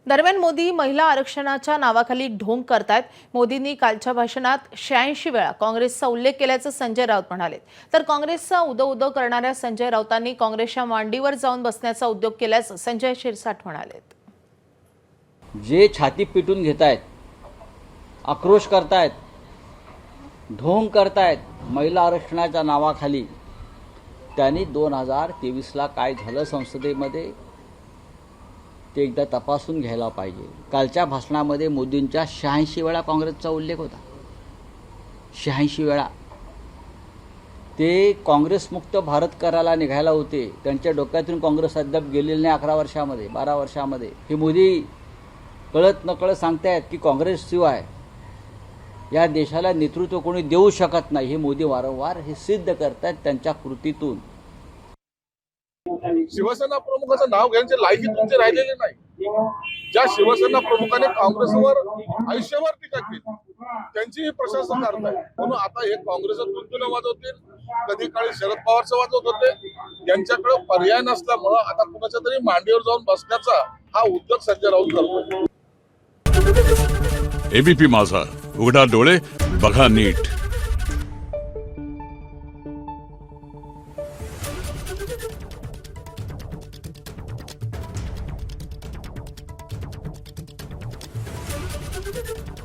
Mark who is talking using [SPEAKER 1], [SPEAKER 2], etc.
[SPEAKER 1] दरम्यान मोदी महिला आरक्षणाच्या नावाखाली ढोंग करतायत। मोदींनी कालच्या भाषणात 86 वेळा काँग्रेसचा उल्लेख केल्याचं संजय राऊत म्हणाले। तर काँग्रेसचा उदो करणाऱ्या संजय राऊतांनी काँग्रेसच्या मांडीवर जाऊन बसण्याचा उद्योग केल्याचं संजय शिरसाट म्हणाले।
[SPEAKER 2] जे छाती पिटून घेतायत, आक्रोश करतायत, ढोंग करतायत महिला आरक्षणाच्या नावाखाली, त्यांनी 2023ला काय झालं संसदेमध्ये ते एकदा तपासून घ्यायला पाहिजे। कालच्या भाषणामध्ये मोदींच्या 86 वेळा काँग्रेसचा उल्लेख होता। 86 वेळा ते काँग्रेसमुक्त भारत करायला निघायला होते। त्यांच्या डोक्यातून काँग्रेस अद्याप गेलेली नाही। 11 वर्षामध्ये 12 वर्षामध्ये हे मोदी कळत नकळत सांगतायत की काँग्रेसशिवाय या देशाला नेतृत्व कोणी देऊ शकत नाही। हे मोदी वारंवार हे सिद्ध करतात त्यांच्या कृतीतून।
[SPEAKER 3] शिवसेना प्रमुखाचं नाव घेण्याचे लायकी तुमचे राहिलेले नाही। ज्या शिवसेना प्रमुखाने काँग्रेसवर आयुष्यभर टीका केली त्यांची प्रशंसा करताय, म्हणून आता हे काँग्रेसचं तुंतुन वाजवतील। कधी काळी शरद पवारचं वाजवत होते, यांच्याकडे पर्याय नसल्यामुळं आता कुणाच्या तरी मांडीवर जाऊन बसण्याचा हा उद्योग संजय राऊत करतोय।
[SPEAKER 4] एबीपी माझा, उघडा डोळे बघा नीट।
[SPEAKER 5] Thank you.